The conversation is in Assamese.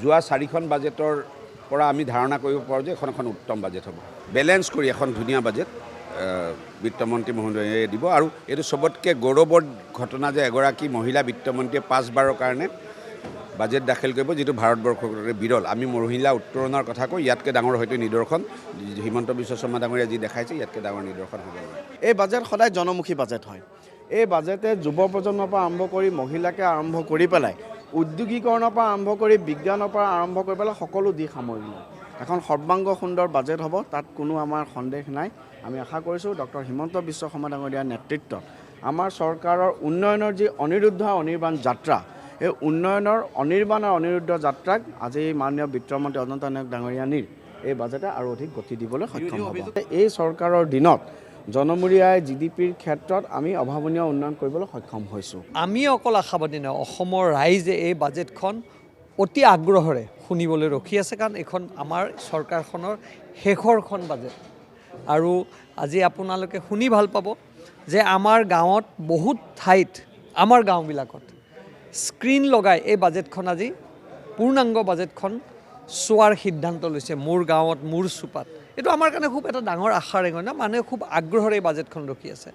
যোৱা 4খন বাজেটৰ পৰা আমি ধাৰণা কৰিব পাৰোঁ যে এখন উত্তম বাজেট হ'ব। বেলেঞ্চ কৰি এখন ধুনীয়া বাজেট বিত্তমন্ত্ৰী মহোদয়ে দিব। আৰু এইটো চবতকৈ গৌৰৱৰ ঘটনা যে এগৰাকী মহিলা বিত্তমন্ত্ৰীয়ে 5বাৰৰ কাৰণে বাজেট দাখিল কৰিব, যিটো ভাৰতবৰ্ষৰ বিৰল। আমি মহিলা উত্তৰণৰ কথা কওঁ, ইয়াতকৈ ডাঙৰ হয়তো নিদৰ্শন হিমন্ত বিশ্ব শৰ্মা ডাঙৰীয়া যি দেখাইছে, ইয়াতকৈ ডাঙৰ নিদৰ্শন হ'ব নোৱাৰে। এই বাজেট সদায় জনমুখী বাজেট হয়। এই বাজেটে যুৱ প্ৰজন্মৰ পৰা আৰম্ভ কৰি মহিলাকে আৰম্ভ কৰি পেলাই উদ্যোগীকৰণৰ পৰা আৰম্ভ কৰি বিজ্ঞানৰ পৰা আৰম্ভ কৰি পেলাই সকলো দিশ সামৰি লয়। এখন সৰ্বাংগ সুন্দৰ বাজেট হ'ব, তাত কোনো আমাৰ সন্দেহ নাই। আমি আশা কৰিছোঁ ডক্টৰ হিমন্ত বিশ্ব শৰ্মা ডাঙৰীয়াৰ নেতৃত্বত আমাৰ চৰকাৰৰ উন্নয়নৰ যি অনিৰুদ্ধ অনিৰ্বাণ যাত্ৰা, এই উন্নয়নৰ অনিৰ্বাণ আৰু অনিৰুদ্ধ যাত্ৰাক আজি মাননীয় বিত্তমন্ত্ৰী অনন্ত নায়ক ডাঙৰীয়ানীৰ এই বাজেটে আৰু অধিক গতি দিবলৈ সক্ষম হ'ব। এই চৰকাৰৰ দিনত জনমূৰীয়াই GDPৰ ক্ষেত্ৰত আমি অভাৱনীয় উন্নয়ন কৰিবলৈ সক্ষম হৈছোঁ। আমি অকল আশাবাদী নহয়, অসমৰ ৰাইজে এই বাজেটখন অতি আগ্ৰহেৰে শুনিবলৈ ৰখি আছে, কাৰণ এইখন আমাৰ চৰকাৰখনৰ শেষৰখন বাজেট। আৰু আজি আপোনালোকে শুনি ভাল পাব যে আমাৰ গাঁৱত বহুত ঠাইত, আমাৰ গাঁওবিলাকত স্ক্ৰীণ লগাই এই বাজেটখন আজি পূৰ্ণাংগ বাজেটখন চোৱাৰ সিদ্ধান্ত লৈছে। মোৰ গাঁৱত মোৰ চুপাত, এইটো আমাৰ কাৰণে খুব এটা ডাঙৰ আশাৰ ৰেঙনি। মানুহে খুব আগ্ৰহেৰে এই বাজেটখন ৰখি আছে।